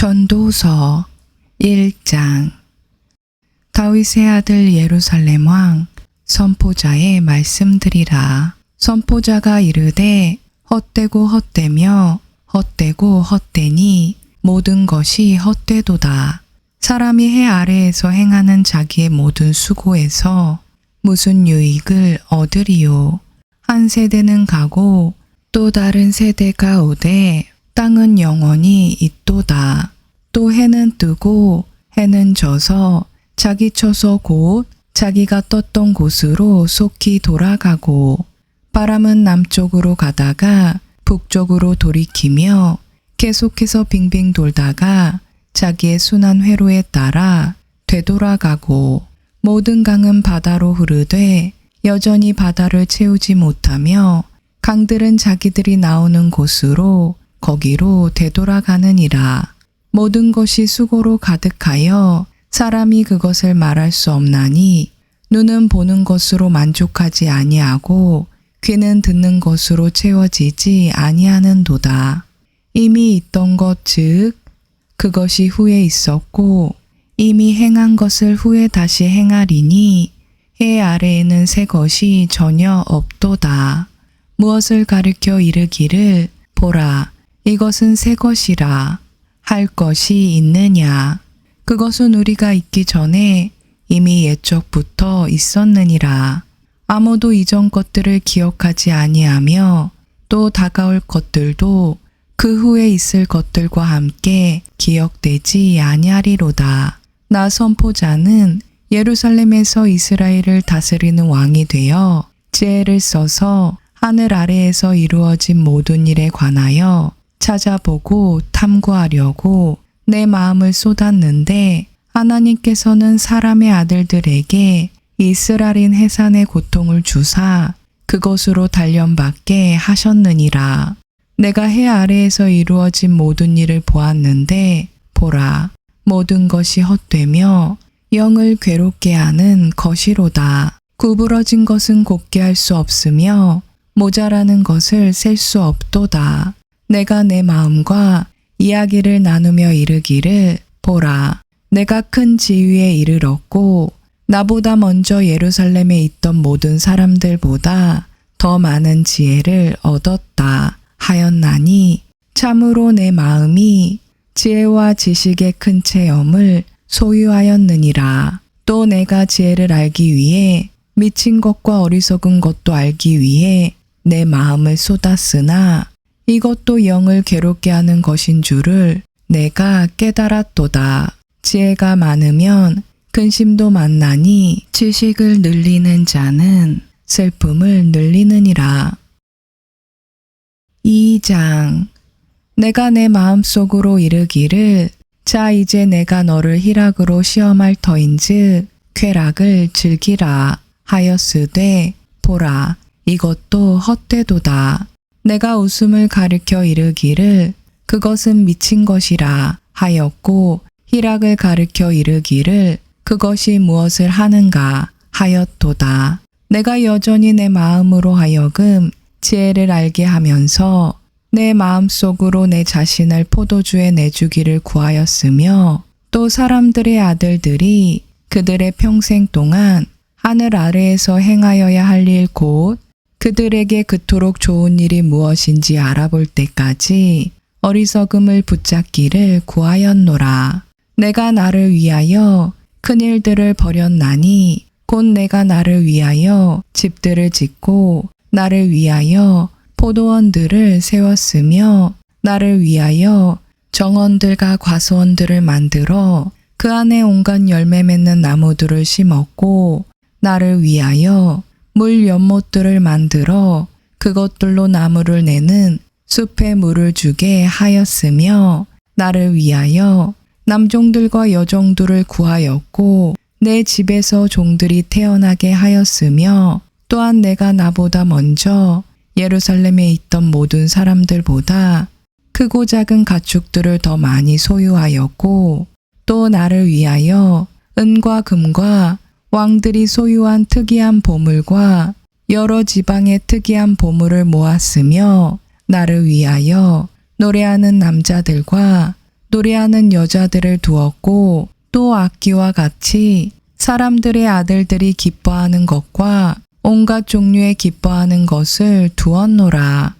전도서 1장. 다윗의 아들 예루살렘 왕 선포자의 말씀들이라. 선포자가 이르되 헛되고 헛되며 헛되고 헛되니 모든 것이 헛되도다. 사람이 해 아래에서 행하는 자기의 모든 수고에서 무슨 유익을 얻으리요. 한 세대는 가고 또 다른 세대가 오되 땅은 영원히 있도다. 또 해는 뜨고 해는 져서 자기 처소 곧 자기가 떴던 곳으로 속히 돌아가고, 바람은 남쪽으로 가다가 북쪽으로 돌이키며 계속해서 빙빙 돌다가 자기의 순한 회로에 따라 되돌아가고, 모든 강은 바다로 흐르되 여전히 바다를 채우지 못하며 강들은 자기들이 나오는 곳으로 거기로 되돌아가느니라. 모든 것이 수고로 가득하여 사람이 그것을 말할 수 없나니, 눈은 보는 것으로 만족하지 아니하고 귀는 듣는 것으로 채워지지 아니하는도다. 이미 있던 것 즉 그것이 후에 있었고 이미 행한 것을 후에 다시 행하리니 해 아래에는 새 것이 전혀 없도다. 무엇을 가리켜 이르기를 보라 이것은 새 것이라 할 것이 있느냐. 그것은 우리가 있기 전에 이미 옛적부터 있었느니라. 아무도 이전 것들을 기억하지 아니하며 또 다가올 것들도 그 후에 있을 것들과 함께 기억되지 아니하리로다. 나 선포자는 예루살렘에서 이스라엘을 다스리는 왕이 되어 지혜를 써서 하늘 아래에서 이루어진 모든 일에 관하여 찾아보고 탐구하려고 내 마음을 쏟았는데, 하나님께서는 사람의 아들들에게 이스라엘인 해산의 고통을 주사 그것으로 단련받게 하셨느니라. 내가 해 아래에서 이루어진 모든 일을 보았는데 보라 모든 것이 헛되며 영을 괴롭게 하는 것이로다. 구부러진 것은 곱게 할 수 없으며 모자라는 것을 셀 수 없도다. 내가 내 마음과 이야기를 나누며 이르기를 보라 내가 큰 지위에 이르렀고 나보다 먼저 예루살렘에 있던 모든 사람들보다 더 많은 지혜를 얻었다 하였나니, 참으로 내 마음이 지혜와 지식의 큰 체험을 소유하였느니라. 또 내가 지혜를 알기 위해 미친 것과 어리석은 것도 알기 위해 내 마음을 쏟았으나 이것도 영을 괴롭게 하는 것인 줄을 내가 깨달았도다. 지혜가 많으면 근심도 많나니 지식을 늘리는 자는 슬픔을 늘리느니라. 2장. 내가 내 마음속으로 이르기를 자 이제 내가 너를 희락으로 시험할 터인즉 쾌락을 즐기라 하였으되 보라 이것도 헛되도다. 내가 웃음을 가리켜 이르기를 그것은 미친 것이라 하였고 희락을 가리켜 이르기를 그것이 무엇을 하는가 하였도다. 내가 여전히 내 마음으로 하여금 지혜를 알게 하면서 내 마음속으로 내 자신을 포도주에 내주기를 구하였으며, 또 사람들의 아들들이 그들의 평생 동안 하늘 아래에서 행하여야 할 일 곧 그들에게 그토록 좋은 일이 무엇인지 알아볼 때까지 어리석음을 붙잡기를 구하였노라. 내가 나를 위하여 큰 일들을 벌였나니 곧 내가 나를 위하여 집들을 짓고 나를 위하여 포도원들을 세웠으며 나를 위하여 정원들과 과수원들을 만들어 그 안에 온갖 열매 맺는 나무들을 심었고 나를 위하여 물 연못들을 만들어 그것들로 나무를 내는 숲에 물을 주게 하였으며 나를 위하여 남종들과 여종들을 구하였고 내 집에서 종들이 태어나게 하였으며, 또한 내가 나보다 먼저 예루살렘에 있던 모든 사람들보다 크고 작은 가축들을 더 많이 소유하였고, 또 나를 위하여 은과 금과 왕들이 소유한 특이한 보물과 여러 지방의 특이한 보물을 모았으며 나를 위하여 노래하는 남자들과 노래하는 여자들을 두었고 또 악기와 같이 사람들의 아들들이 기뻐하는 것과 온갖 종류의 기뻐하는 것을 두었노라.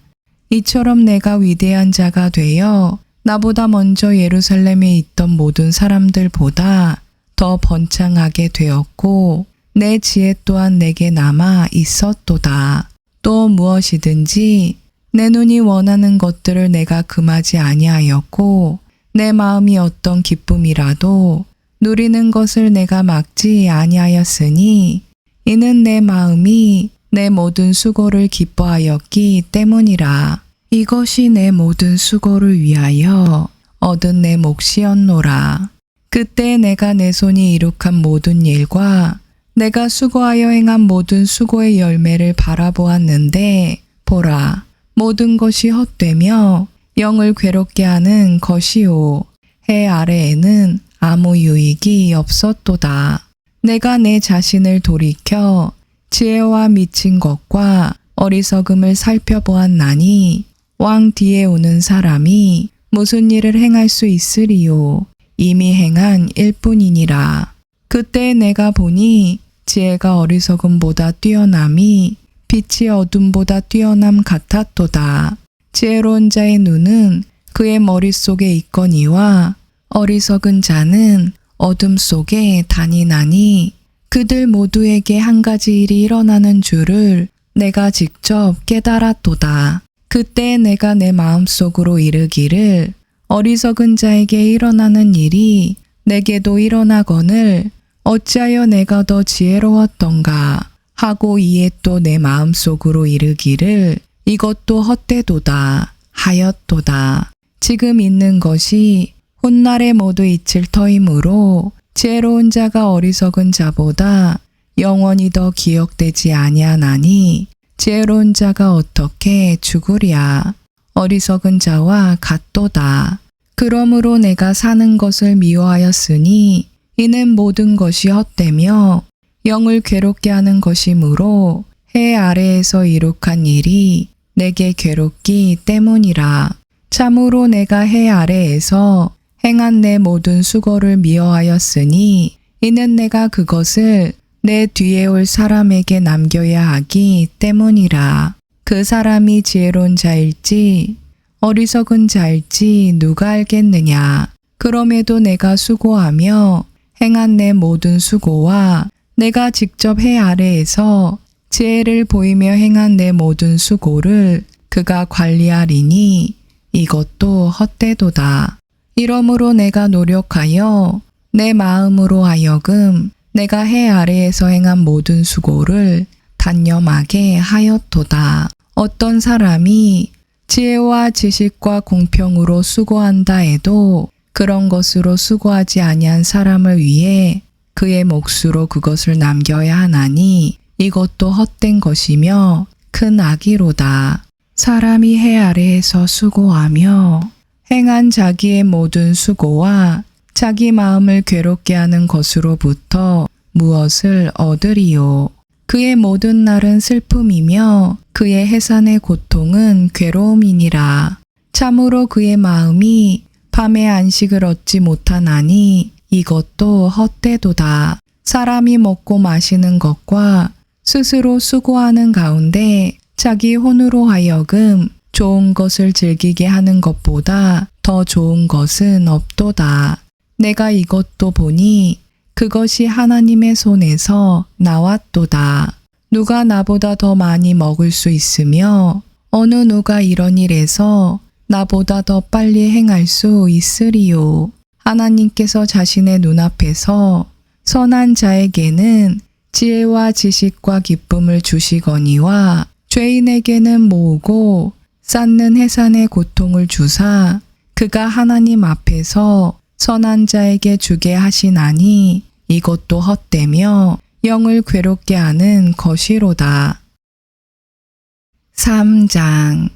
이처럼 내가 위대한 자가 되어 나보다 먼저 예루살렘에 있던 모든 사람들보다 더 번창하게 되었고 내 지혜 또한 내게 남아 있었도다. 또 무엇이든지 내 눈이 원하는 것들을 내가 금하지 아니하였고 내 마음이 어떤 기쁨이라도 누리는 것을 내가 막지 아니하였으니 이는 내 마음이 내 모든 수고를 기뻐하였기 때문이라. 이것이 내 모든 수고를 위하여 얻은 내 몫이었노라. 그때 내가 내 손이 이룩한 모든 일과 내가 수고하여 행한 모든 수고의 열매를 바라보았는데 보라, 모든 것이 헛되며 영을 괴롭게 하는 것이요. 해 아래에는 아무 유익이 없었도다. 내가 내 자신을 돌이켜 지혜와 미친 것과 어리석음을 살펴보았나니 왕 뒤에 오는 사람이 무슨 일을 행할 수 있으리요. 이미 행한 일뿐이니라. 그때 내가 보니 지혜가 어리석음보다 뛰어남이 빛이 어둠보다 뛰어남 같았도다. 지혜로운 자의 눈은 그의 머릿속에 있거니와 어리석은 자는 어둠 속에 다니나니 그들 모두에게 한 가지 일이 일어나는 줄을 내가 직접 깨달았도다. 그때 내가 내 마음속으로 이르기를 어리석은 자에게 일어나는 일이 내게도 일어나거늘 어찌하여 내가 더 지혜로웠던가 하고 이에 또 내 마음속으로 이르기를 이것도 헛되도다 하였도다. 지금 있는 것이 훗날에 모두 잊힐 터이므로 지혜로운 자가 어리석은 자보다 영원히 더 기억되지 아니하나니 지혜로운 자가 어떻게 죽으랴. 어리석은 자와 같도다. 그러므로 내가 사는 것을 미워하였으니 이는 모든 것이 헛되며 영을 괴롭게 하는 것이므로 해 아래에서 이룩한 일이 내게 괴롭기 때문이라. 참으로 내가 해 아래에서 행한 내 모든 수고를 미워하였으니 이는 내가 그것을 내 뒤에 올 사람에게 남겨야 하기 때문이라. 그 사람이 지혜로운 자일지 어리석은 자일지 누가 알겠느냐. 그럼에도 내가 수고하며 행한 내 모든 수고와 내가 직접 해 아래에서 지혜를 보이며 행한 내 모든 수고를 그가 관리하리니 이것도 헛되도다. 이러므로 내가 노력하여 내 마음으로 하여금 내가 해 아래에서 행한 모든 수고를 단념하게 하였도다. 어떤 사람이 지혜와 지식과 공평으로 수고한다 해도 그런 것으로 수고하지 아니한 사람을 위해 그의 몫으로 그것을 남겨야 하나니 이것도 헛된 것이며 큰 악이로다. 사람이 해 아래에서 수고하며 행한 자기의 모든 수고와 자기 마음을 괴롭게 하는 것으로부터 무엇을 얻으리요. 그의 모든 날은 슬픔이며 그의 해산의 고통은 괴로움이니라. 참으로 그의 마음이 밤에 안식을 얻지 못하나니 이것도 헛되도다. 사람이 먹고 마시는 것과 스스로 수고하는 가운데 자기 혼으로 하여금 좋은 것을 즐기게 하는 것보다 더 좋은 것은 없도다. 내가 이것도 보니 그것이 하나님의 손에서 나왔도다. 누가 나보다 더 많이 먹을 수 있으며 어느 누가 이런 일에서 나보다 더 빨리 행할 수 있으리요. 하나님께서 자신의 눈앞에서 선한 자에게는 지혜와 지식과 기쁨을 주시거니와 죄인에게는 모으고 쌓는 해산의 고통을 주사 그가 하나님 앞에서 선한 자에게 주게 하시나니 이것도 헛되며 영을 괴롭게 하는 것이로다. 3장.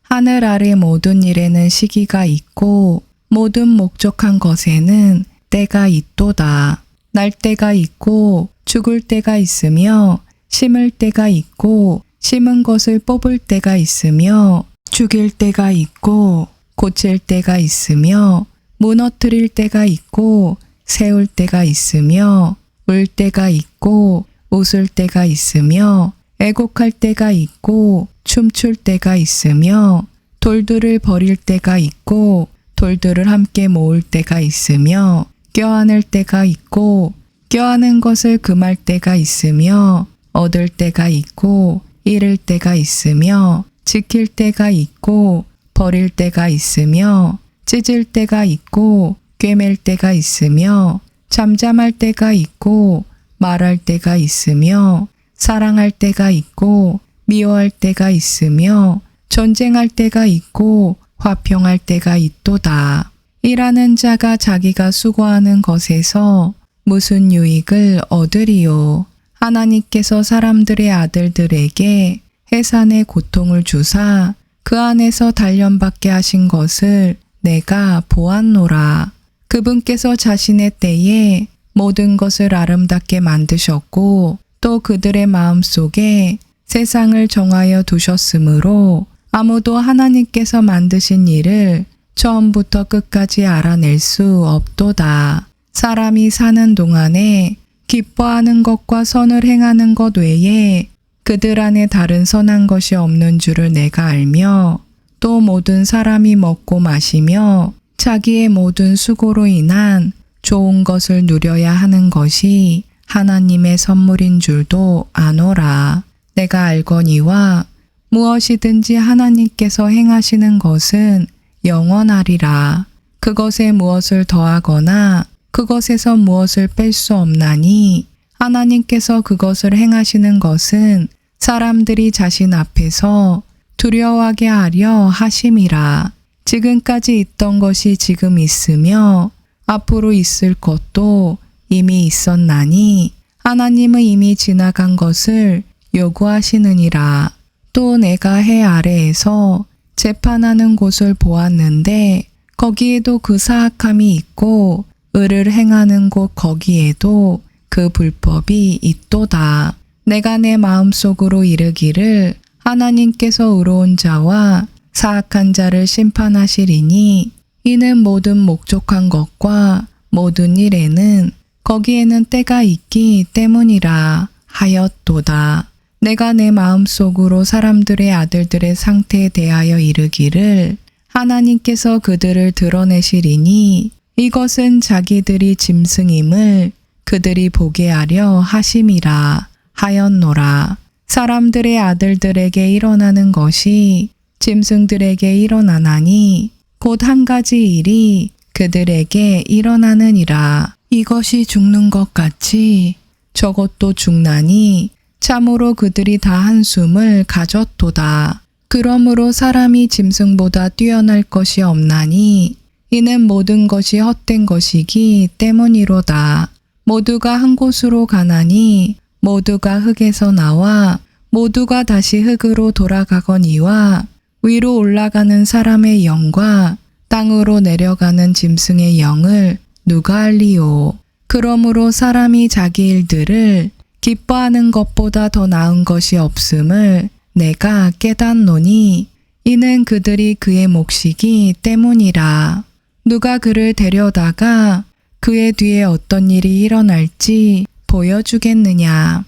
하늘 아래 모든 일에는 시기가 있고 모든 목적한 것에는 때가 있도다. 날 때가 있고 죽을 때가 있으며 심을 때가 있고 심은 것을 뽑을 때가 있으며 죽일 때가 있고 고칠 때가 있으며 무너뜨릴 때가 있고 세울 때가 있으며 울 때가 있고 웃을 때가 있으며 애곡할 때가 있고 춤출 때가 있으며 돌들을 버릴 때가 있고 돌들을 함께 모을 때가 있으며 껴안을 때가 있고 껴안은 것을 금할 때가 있으며 얻을 때가 있고 잃을 때가 있으며 지킬 때가 있고 버릴 때가 있으며 찢을 때가 있고 꿰맬 때가 있으며 잠잠할 때가 있고 말할 때가 있으며 사랑할 때가 있고 미워할 때가 있으며 전쟁할 때가 있고 화평할 때가 있도다. 일하는 자가 자기가 수고하는 것에서 무슨 유익을 얻으리요. 하나님께서 사람들의 아들들에게 해산의 고통을 주사 그 안에서 단련받게 하신 것을 내가 보았노라. 그분께서 자신의 때에 모든 것을 아름답게 만드셨고 또 그들의 마음속에 세상을 정하여 두셨으므로 아무도 하나님께서 만드신 일을 처음부터 끝까지 알아낼 수 없도다. 사람이 사는 동안에 기뻐하는 것과 선을 행하는 것 외에 그들 안에 다른 선한 것이 없는 줄을 내가 알며 또 모든 사람이 먹고 마시며 자기의 모든 수고로 인한 좋은 것을 누려야 하는 것이 하나님의 선물인 줄도 아노라. 내가 알거니와 무엇이든지 하나님께서 행하시는 것은 영원하리라. 그것에 무엇을 더하거나 그것에서 무엇을 뺄 수 없나니 하나님께서 그것을 행하시는 것은 사람들이 자신 앞에서 두려워하게 하려 하심이라. 지금까지 있던 것이 지금 있으며 앞으로 있을 것도 이미 있었나니 하나님은 이미 지나간 것을 요구하시느니라. 또 내가 해 아래에서 재판하는 곳을 보았는데 거기에도 그 사악함이 있고 의를 행하는 곳 거기에도 그 불법이 있도다. 내가 내 마음속으로 이르기를 하나님께서 의로운 자와 사악한 자를 심판하시리니 이는 모든 목적한 것과 모든 일에는 거기에는 때가 있기 때문이라 하였도다. 내가 내 마음속으로 사람들의 아들들의 상태에 대하여 이르기를 하나님께서 그들을 드러내시리니 이것은 자기들이 짐승임을 그들이 보게 하려 하심이라 하였노라. 사람들의 아들들에게 일어나는 것이 짐승들에게 일어나나니 곧 한 가지 일이 그들에게 일어나느니라. 이것이 죽는 것 같이 저것도 죽나니 참으로 그들이 다 한숨을 가졌도다. 그러므로 사람이 짐승보다 뛰어날 것이 없나니 이는 모든 것이 헛된 것이기 때문이로다. 모두가 한 곳으로 가나니 모두가 흙에서 나와 모두가 다시 흙으로 돌아가거니와 위로 올라가는 사람의 영과 땅으로 내려가는 짐승의 영을 누가 알리요. 그러므로 사람이 자기 일들을 기뻐하는 것보다 더 나은 것이 없음을 내가 깨닫노니 이는 그들이 그의 몫이기 때문이라. 누가 그를 데려다가 그의 뒤에 어떤 일이 일어날지 보여주겠느냐.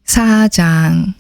4장.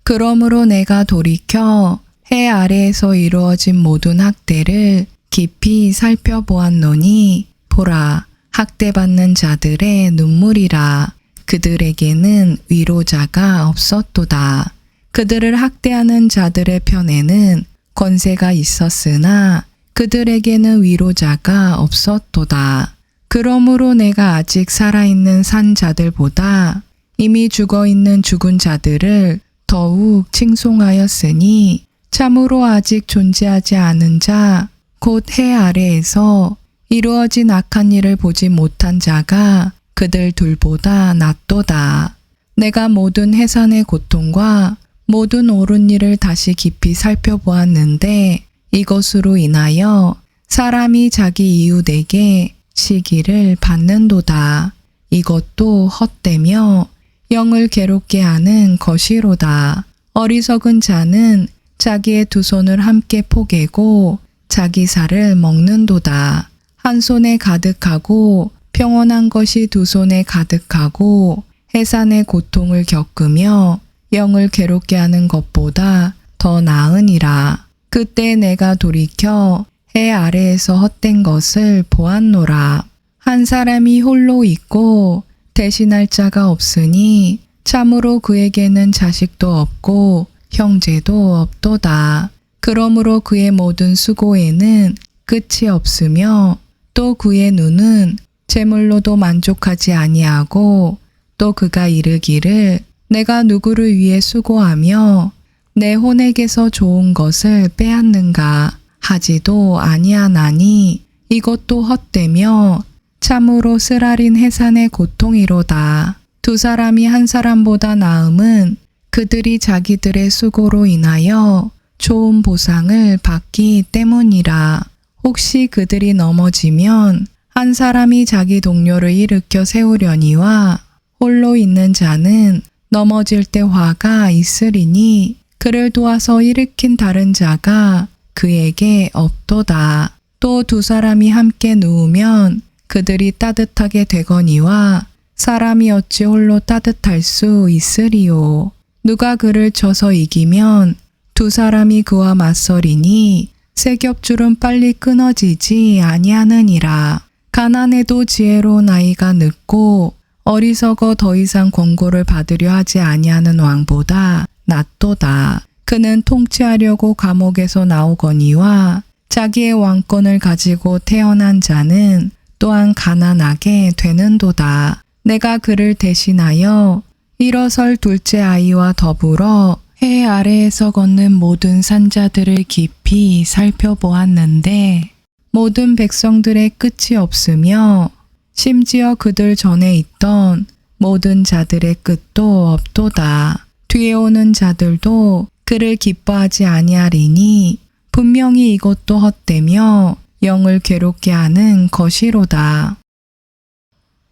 그러므로 내가 돌이켜 해 아래에서 이루어진 모든 학대를 깊이 살펴보았노니 보라, 학대받는 자들의 눈물이라. 그들에게는 위로자가 없었도다. 그들을 학대하는 자들의 편에는 권세가 있었으나 그들에게는 위로자가 없었도다. 그러므로 내가 아직 살아있는 산 자들보다 이미 죽어있는 죽은 자들을 더욱 칭송하였으니 참으로 아직 존재하지 않은 자, 곧 해 아래에서 이루어진 악한 일을 보지 못한 자가 그들 둘보다 낫도다. 내가 모든 해산의 고통과 모든 옳은 일을 다시 깊이 살펴보았는데 이것으로 인하여 사람이 자기 이웃에게 시기를 받는도다. 이것도 헛되며 영을 괴롭게 하는 것이로다. 어리석은 자는 자기의 두 손을 함께 포개고 자기 살을 먹는도다. 한 손에 가득하고 평온한 것이 두 손에 가득하고 해산의 고통을 겪으며 영을 괴롭게 하는 것보다 더 나으니라. 그때 내가 돌이켜 해 아래에서 헛된 것을 보았노라. 한 사람이 홀로 있고 대신할 자가 없으니 참으로 그에게는 자식도 없고 형제도 없도다. 그러므로 그의 모든 수고에는 끝이 없으며 또 그의 눈은 재물로도 만족하지 아니하고 또 그가 이르기를 내가 누구를 위해 수고하며 내 혼에게서 좋은 것을 빼앗는가 하지도 아니하나니 이것도 헛되며 참으로 쓰라린 해산의 고통이로다. 두 사람이 한 사람보다 나음은 그들이 자기들의 수고로 인하여 좋은 보상을 받기 때문이라. 혹시 그들이 넘어지면 한 사람이 자기 동료를 일으켜 세우려니와 홀로 있는 자는 넘어질 때 화가 있으리니 그를 도와서 일으킨 다른 자가 그에게 없도다. 또 두 사람이 함께 누우면 그들이 따뜻하게 되거니와 사람이 어찌 홀로 따뜻할 수 있으리요. 누가 그를 쳐서 이기면 두 사람이 그와 맞서리니 세 겹줄은 빨리 끊어지지 아니하느니라. 가난해도 지혜로운 아이가 늙고 어리석어 더 이상 권고를 받으려 하지 아니하는 왕보다 낫도다. 그는 통치하려고 감옥에서 나오거니와 자기의 왕권을 가지고 태어난 자는 또한 가난하게 되는도다. 내가 그를 대신하여 일어설 둘째 아이와 더불어 해 아래에서 걷는 모든 산자들을 깊이 살펴보았는데 모든 백성들의 끝이 없으며 심지어 그들 전에 있던 모든 자들의 끝도 없도다. 뒤에 오는 자들도 그를 기뻐하지 아니하리니 분명히 이것도 헛되며 영을 괴롭게 하는 것이로다.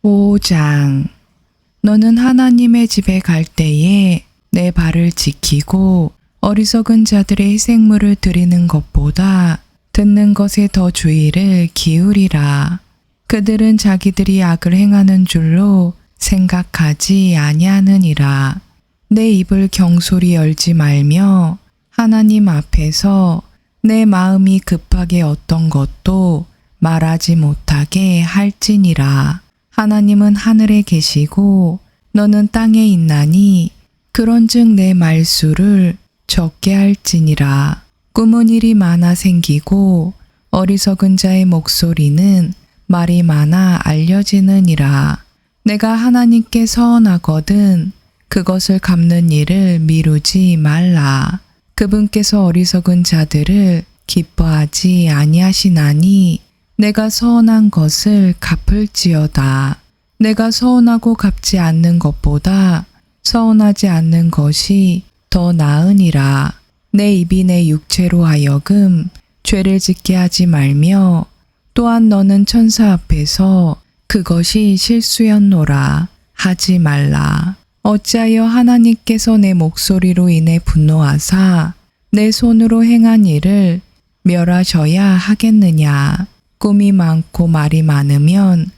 5장. 너는 하나님의 집에 갈 때에 내 발을 지키고 어리석은 자들의 희생물을 드리는 것보다 듣는 것에 더 주의를 기울이라. 그들은 자기들이 악을 행하는 줄로 생각하지 아니하느니라. 내 입을 경솔히 열지 말며 하나님 앞에서 내 마음이 급하게 어떤 것도 말하지 못하게 할지니라. 하나님은 하늘에 계시고 너는 땅에 있나니 그런즉 내 말수를 적게 할지니라. 꿈은 일이 많아 생기고 어리석은 자의 목소리는 말이 많아 알려지느니라. 내가 하나님께 서원하거든 그것을 갚는 일을 미루지 말라. 그분께서 어리석은 자들을 기뻐하지 아니하시나니 내가 서원한 것을 갚을지어다. 내가 서원하고 갚지 않는 것보다 서원하지 않는 것이 더 나으니라. 내 입이 내 육체로 하여금 죄를 짓게 하지 말며 또한 너는 천사 앞에서 그것이 실수였노라 하지 말라. 어찌하여 하나님께서 내 목소리로 인해 분노하사 내 손으로 행한 일을 멸하셔야 하겠느냐. 꿈이 많고 말이 많으면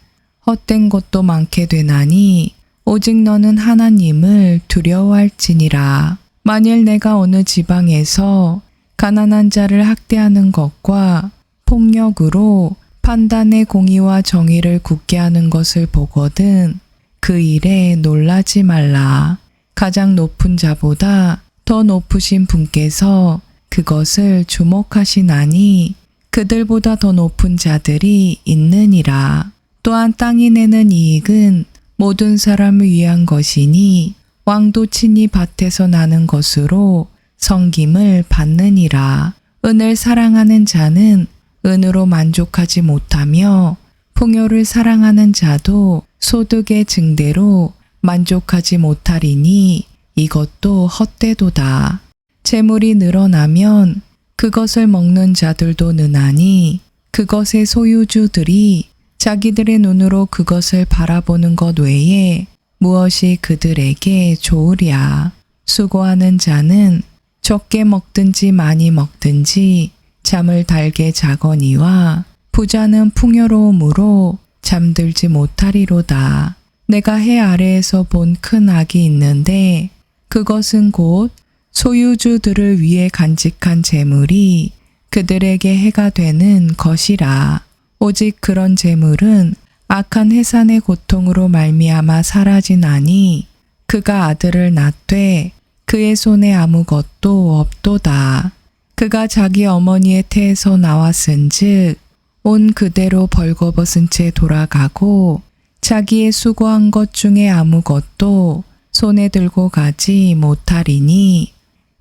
헛된 것도 많게 되나니 오직 너는 하나님을 두려워할지니라. 만일 내가 어느 지방에서 가난한 자를 학대하는 것과 폭력으로 판단의 공의와 정의를 굳게 하는 것을 보거든 그 일에 놀라지 말라. 가장 높은 자보다 더 높으신 분께서 그것을 주목하시나니 그들보다 더 높은 자들이 있느니라. 또한 땅이 내는 이익은 모든 사람을 위한 것이니 왕도 친히 밭에서 나는 것으로 섬김을 받느니라. 은을 사랑하는 자는 은으로 만족하지 못하며 풍요를 사랑하는 자도 소득의 증대로 만족하지 못하리니 이것도 헛되도다. 재물이 늘어나면 그것을 먹는 자들도 느나니 그것의 소유주들이 자기들의 눈으로 그것을 바라보는 것 외에 무엇이 그들에게 좋으랴. 수고하는 자는 적게 먹든지 많이 먹든지 잠을 달게 자거니와 부자는 풍요로움으로 잠들지 못하리로다. 내가 해 아래에서 본 큰 악이 있는데 그것은 곧 소유주들을 위해 간직한 재물이 그들에게 해가 되는 것이라. 오직 그런 재물은 악한 해산의 고통으로 말미암아 사라지나니 그가 아들을 낳되 그의 손에 아무것도 없도다. 그가 자기 어머니의 태에서 나왔은즉 온 그대로 벌거벗은 채 돌아가고 자기의 수고한 것 중에 아무것도 손에 들고 가지 못하리니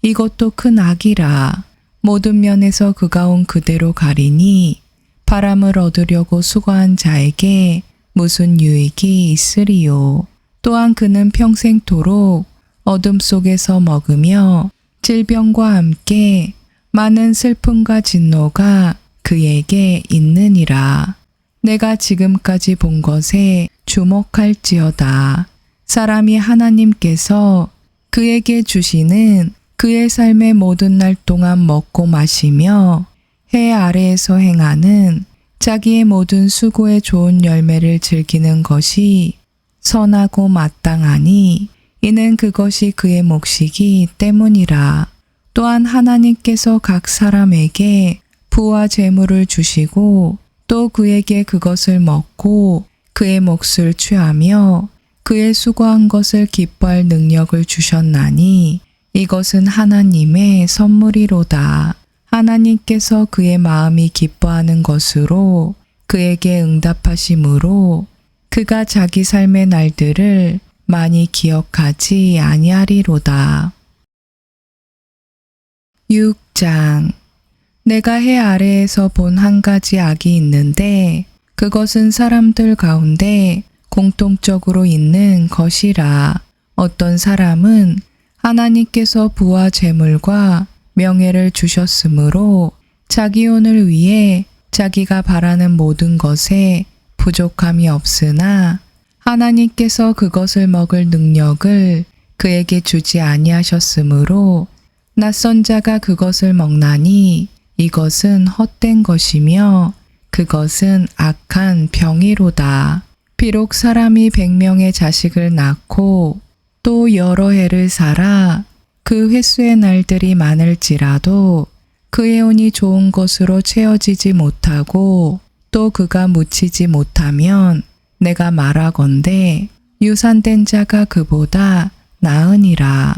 이것도 큰 악이라. 모든 면에서 그가 온 그대로 가리니 바람을 얻으려고 수고한 자에게 무슨 유익이 있으리요. 또한 그는 평생토록 어둠 속에서 먹으며 질병과 함께 많은 슬픔과 진노가 그에게 있느니라. 내가 지금까지 본 것에 주목할지어다. 사람이 하나님께서 그에게 주시는 그의 삶의 모든 날 동안 먹고 마시며 해 아래에서 행하는 자기의 모든 수고의 좋은 열매를 즐기는 것이 선하고 마땅하니 이는 그것이 그의 몫이기 때문이라. 또한 하나님께서 각 사람에게 부와 재물을 주시고 또 그에게 그것을 먹고 그의 몫을 취하며 그의 수고한 것을 기뻐할 능력을 주셨나니 이것은 하나님의 선물이로다. 하나님께서 그의 마음이 기뻐하는 것으로 그에게 응답하심으로 그가 자기 삶의 날들을 많이 기억하지 아니하리로다. 6장. 내가 해 아래에서 본 한 가지 악이 있는데 그것은 사람들 가운데 공통적으로 있는 것이라. 어떤 사람은 하나님께서 부와 재물과 명예를 주셨으므로 자기 혼을 위해 자기가 바라는 모든 것에 부족함이 없으나 하나님께서 그것을 먹을 능력을 그에게 주지 아니하셨으므로 낯선 자가 그것을 먹나니 이것은 헛된 것이며 그것은 악한 병이로다. 비록 사람이 100명의 자식을 낳고 또 여러 해를 살아 그 횟수의 날들이 많을지라도 그의 혼이 좋은 것으로 채워지지 못하고 또 그가 묻히지 못하면 내가 말하건대 유산된 자가 그보다 나으니라.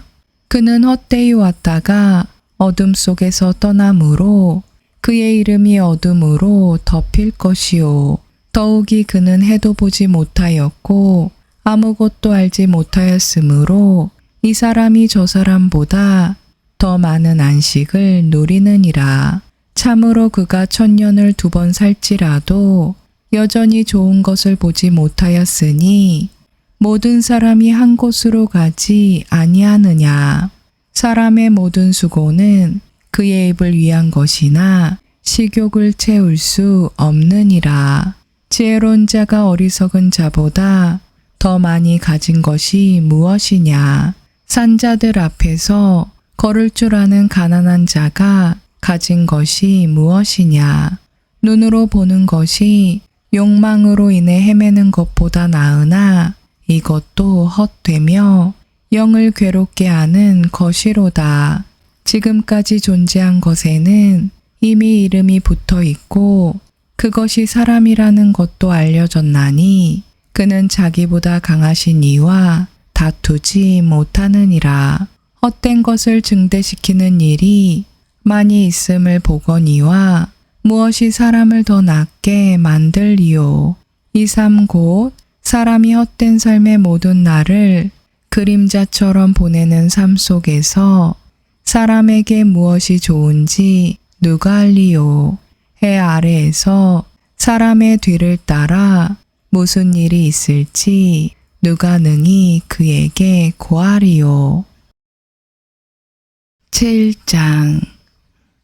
그는 헛되이 왔다가 어둠 속에서 떠나므로 그의 이름이 어둠으로 덮일 것이요. 더욱이 그는 해도 보지 못하였고 아무것도 알지 못하였으므로 이 사람이 저 사람보다 더 많은 안식을 누리느니라. 참으로 그가 1000년을 2번 살지라도 여전히 좋은 것을 보지 못하였으니 모든 사람이 한 곳으로 가지 아니하느냐. 사람의 모든 수고는 그의 입을 위한 것이나 식욕을 채울 수 없느니라. 지혜로운 자가 어리석은 자보다 더 많이 가진 것이 무엇이냐. 산자들 앞에서 걸을 줄 아는 가난한 자가 가진 것이 무엇이냐. 눈으로 보는 것이 욕망으로 인해 헤매는 것보다 나으나 이것도 헛되며 영을 괴롭게 하는 것이로다. 지금까지 존재한 것에는 이미 이름이 붙어 있고 그것이 사람이라는 것도 알려졌나니 그는 자기보다 강하신 이와 다투지 못하느니라. 헛된 것을 증대시키는 일이 많이 있음을 보거니와 무엇이 사람을 더 낫게 만들리요. 이 삶 곧 사람이 헛된 삶의 모든 날을 그림자처럼 보내는 삶 속에서 사람에게 무엇이 좋은지 누가 알리요. 해 아래에서 사람의 뒤를 따라 무슨 일이 있을지 누가 능히 그에게 고하리요. 7장.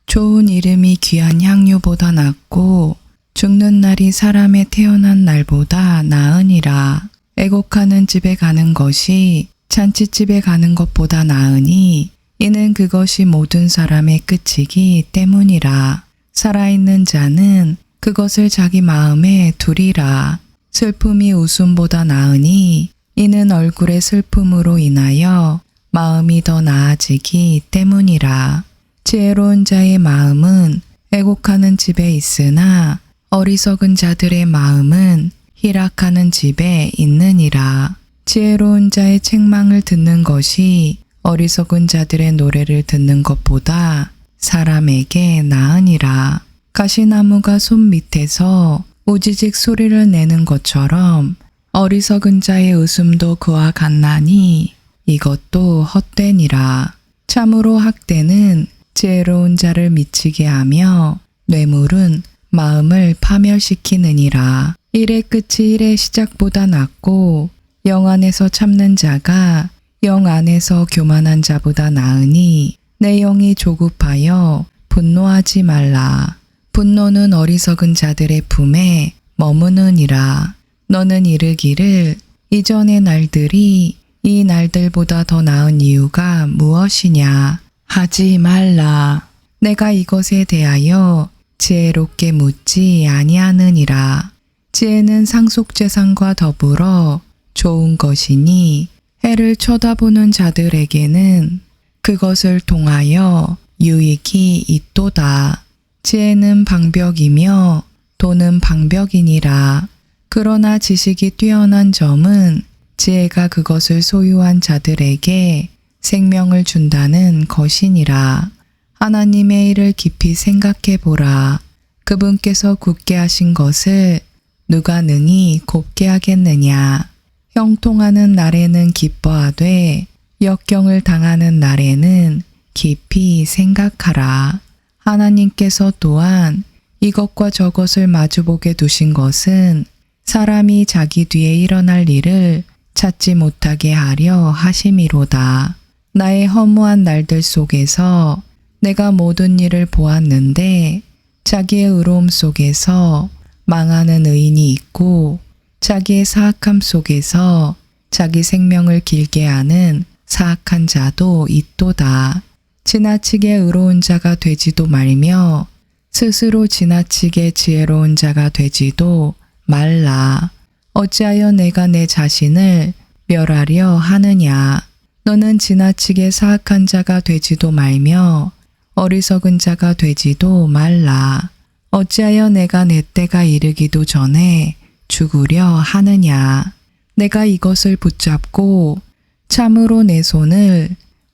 좋은 이름이 귀한 향료보다 낫고 죽는 날이 사람의 태어난 날보다 나으니라. 애곡하는 집에 가는 것이 잔치집에 가는 것보다 나으니 이는 그것이 모든 사람의 끝이기 때문이라. 살아있는 자는 그것을 자기 마음에 두리라. 슬픔이 웃음보다 나으니 이는 얼굴의 슬픔으로 인하여 마음이 더 나아지기 때문이라. 지혜로운 자의 마음은 애곡하는 집에 있으나 어리석은 자들의 마음은 희락하는 집에 있느니라. 지혜로운 자의 책망을 듣는 것이 어리석은 자들의 노래를 듣는 것보다 사람에게 나으니라. 가시나무가 손 밑에서 우지직 소리를 내는 것처럼 어리석은 자의 웃음도 그와 같나니 이것도 헛되니라. 참으로 학대는 지혜로운 자를 미치게 하며 뇌물은 마음을 파멸시키느니라. 일의 끝이 일의 시작보다 낫고 영 안에서 참는 자가 영 안에서 교만한 자보다 나으니 내 영이 조급하여 분노하지 말라. 분노는 어리석은 자들의 품에 머무느니라. 너는 이르기를 이전의 날들이 이 날들보다 더 나은 이유가 무엇이냐 하지 말라. 내가 이것에 대하여 지혜롭게 묻지 아니하느니라. 지혜는 상속재산과 더불어 좋은 것이니 해를 쳐다보는 자들에게는 그것을 통하여 유익이 있도다. 지혜는 방벽이며 돈은 방벽이니라. 그러나 지식이 뛰어난 점은 지혜가 그것을 소유한 자들에게 생명을 준다는 것이니라. 하나님의 일을 깊이 생각해 보라. 그분께서 굳게 하신 것을 누가 능히 곱게 하겠느냐. 형통하는 날에는 기뻐하되 역경을 당하는 날에는 깊이 생각하라. 하나님께서 또한 이것과 저것을 마주보게 두신 것은 사람이 자기 뒤에 일어날 일을 찾지 못하게 하려 하심이로다. 나의 허무한 날들 속에서 내가 모든 일을 보았는데 자기의 의로움 속에서 망하는 의인이 있고 자기의 사악함 속에서 자기 생명을 길게 하는 사악한 자도 있도다. 지나치게 의로운 자가 되지도 말며 스스로 지나치게 지혜로운 자가 되지도 말라. 어찌하여 내가 내 자신을 멸하려 하느냐. 너는 지나치게 사악한 자가 되지도 말며 어리석은 자가 되지도 말라. 어찌하여 내가 내 때가 이르기도 전에 죽으려 하느냐. 내가 이것을 붙잡고 참으로 내 손을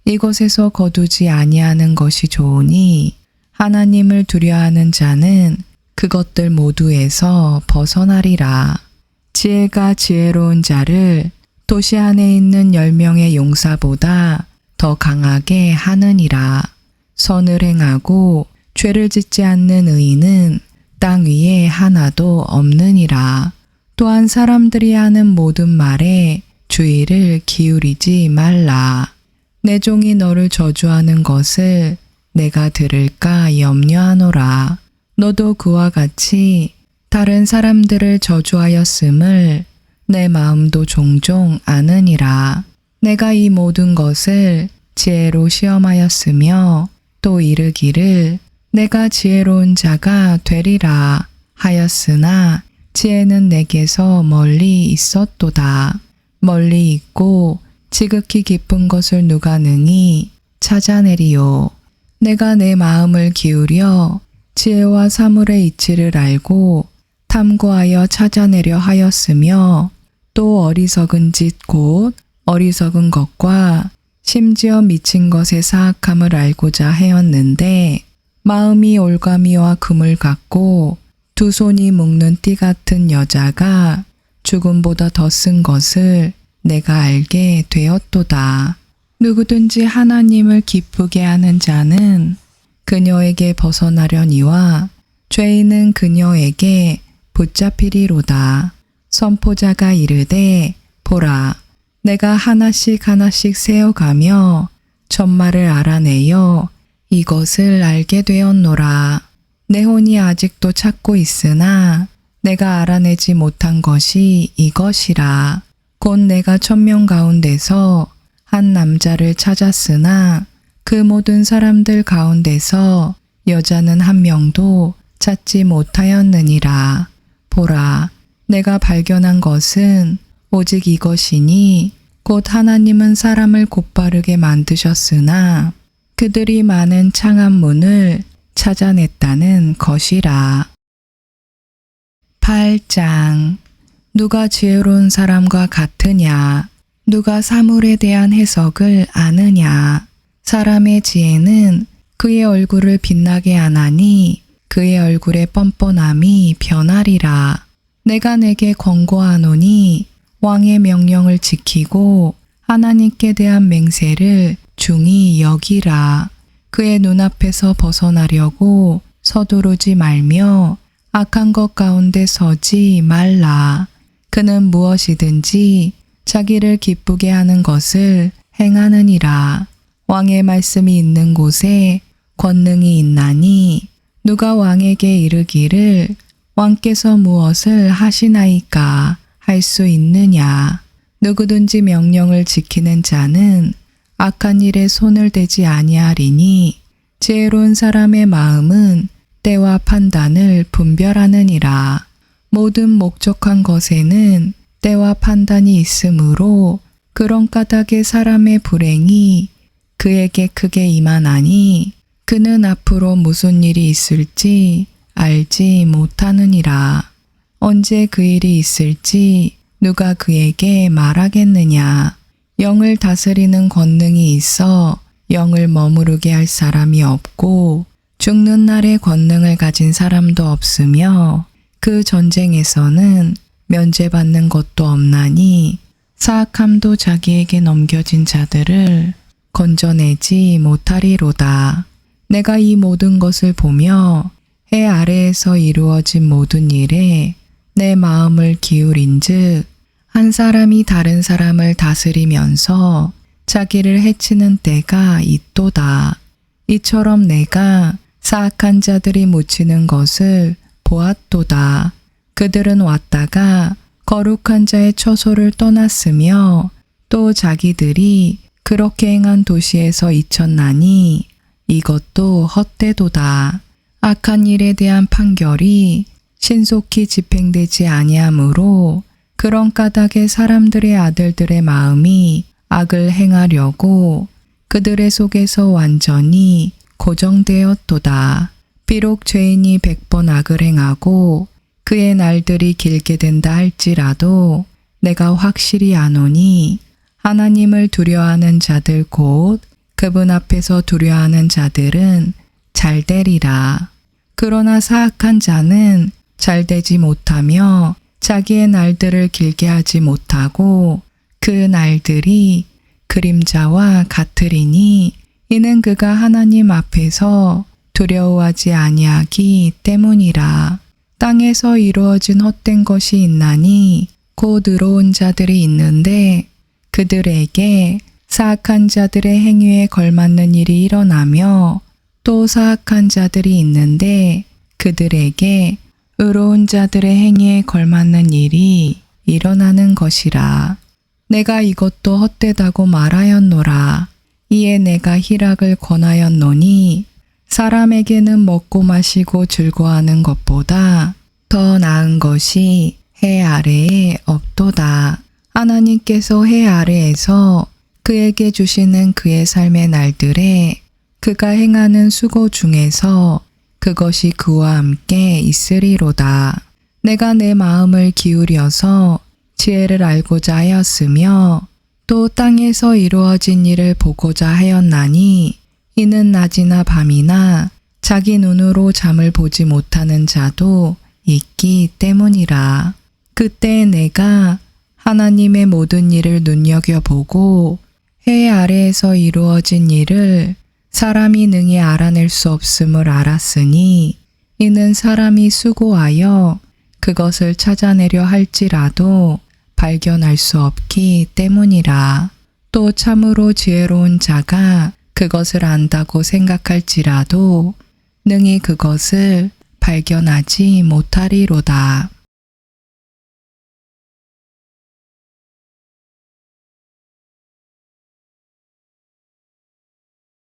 이것에서 거두지 아니하는 것이 좋으니 하나님을 두려워하는 자는 그것들 모두에서 벗어나리라. 지혜가 지혜로운 자를 도시 안에 있는 10명의 용사보다 더 강하게 하느니라. 선을 행하고 죄를 짓지 않는 의인은 땅 위에 하나도 없느니라. 또한 사람들이 하는 모든 말에 주의를 기울이지 말라. 내 종이 너를 저주하는 것을 내가 들을까 염려하노라. 너도 그와 같이 다른 사람들을 저주하였음을 내 마음도 종종 아느니라. 내가 이 모든 것을 지혜로 시험하였으며 또 이르기를 내가 지혜로운 자가 되리라 하였으나 지혜는 내게서 멀리 있었도다. 멀리 있고 지극히 깊은 것을 누가 능히 찾아내리요. 내가 내 마음을 기울여 지혜와 사물의 이치를 알고 탐구하여 찾아내려 하였으며 또 어리석은 짓 곧 어리석은 것과 심지어 미친 것의 사악함을 알고자 하였는데 마음이 올가미와 금을 갖고 두 손이 묶는 띠 같은 여자가 죽음보다 더 쓴 것을 내가 알게 되었도다. 누구든지 하나님을 기쁘게 하는 자는 그녀에게 벗어나려니와 죄인은 그녀에게 붙잡히리로다. 선포자가 이르되 보라 내가 하나씩 하나씩 세어가며 전말을 알아내어 이것을 알게 되었노라. 내 혼이 아직도 찾고 있으나 내가 알아내지 못한 것이 이것이라. 곧 내가 1000명 가운데서 한 남자를 찾았으나 그 모든 사람들 가운데서 여자는 한 명도 찾지 못하였느니라. 보라, 내가 발견한 것은 오직 이것이니 곧 하나님은 사람을 곧바르게 만드셨으나 그들이 많은 창한문을 찾아냈다는 것이라. 8장. 누가 지혜로운 사람과 같으냐? 누가 사물에 대한 해석을 아느냐? 사람의 지혜는 그의 얼굴을 빛나게 하나니 그의 얼굴의 뻔뻔함이 변하리라. 내가 내게 권고하노니 왕의 명령을 지키고 하나님께 대한 맹세를 중히 여기라. 그의 눈앞에서 벗어나려고 서두르지 말며 악한 것 가운데 서지 말라. 그는 무엇이든지 자기를 기쁘게 하는 것을 행하느니라. 왕의 말씀이 있는 곳에 권능이 있나니 누가 왕에게 이르기를 왕께서 무엇을 하시나이까 할 수 있느냐. 누구든지 명령을 지키는 자는 악한 일에 손을 대지 아니하리니 지혜로운 사람의 마음은 때와 판단을 분별하느니라. 모든 목적한 것에는 때와 판단이 있으므로 그런 까닭에 사람의 불행이 그에게 크게 임하나니 그는 앞으로 무슨 일이 있을지 알지 못하느니라. 언제 그 일이 있을지 누가 그에게 말하겠느냐. 영을 다스리는 권능이 있어 영을 머무르게 할 사람이 없고 죽는 날의 권능을 가진 사람도 없으며 그 전쟁에서는 면제받는 것도 없나니 사악함도 자기에게 넘겨진 자들을 건져내지 못하리로다. 내가 이 모든 것을 보며 해 아래에서 이루어진 모든 일에 내 마음을 기울인즉 한 사람이 다른 사람을 다스리면서 자기를 해치는 때가 있도다. 이처럼 내가 사악한 자들이 묻히는 것을 보았도다. 그들은 왔다가 거룩한 자의 처소를 떠났으며 또 자기들이 그렇게 행한 도시에서 잊혔나니 이것도 헛되도다. 악한 일에 대한 판결이 신속히 집행되지 아니하므로 그런 까닭에 사람들의 아들들의 마음이 악을 행하려고 그들의 속에서 완전히 고정되었도다. 비록 죄인이 100번 악을 행하고 그의 날들이 길게 된다 할지라도 내가 확실히 아노니 하나님을 두려워하는 자들 곧 그분 앞에서 두려워하는 자들은 잘되리라. 그러나 사악한 자는 잘되지 못하며 자기의 날들을 길게 하지 못하고 그 날들이 그림자와 같으리니 이는 그가 하나님 앞에서 두려워하지 아니하기 때문이라. 땅에서 이루어진 헛된 것이 있나니 곧 의로운 자들이 있는데 그들에게 사악한 자들의 행위에 걸맞는 일이 일어나며 또 사악한 자들이 있는데 그들에게 의로운 자들의 행위에 걸맞는 일이 일어나는 것이라. 내가 이것도 헛되다고 말하였노라. 이에 내가 희락을 권하였노니 사람에게는 먹고 마시고 즐거워하는 것보다 더 나은 것이 해 아래에 없도다. 하나님께서 해 아래에서 그에게 주시는 그의 삶의 날들에 그가 행하는 수고 중에서 그것이 그와 함께 있으리로다. 내가 내 마음을 기울여서 지혜를 알고자 하였으며 또 땅에서 이루어진 일을 보고자 하였나니 이는 낮이나 밤이나 자기 눈으로 잠을 보지 못하는 자도 있기 때문이라. 그때 내가 하나님의 모든 일을 눈여겨보고 해 아래에서 이루어진 일을 사람이 능히 알아낼 수 없음을 알았으니 이는 사람이 수고하여 그것을 찾아내려 할지라도 발견할 수 없기 때문이라. 또 참으로 지혜로운 자가 그것을 안다고 생각할지라도 능히 그것을 발견하지 못하리로다.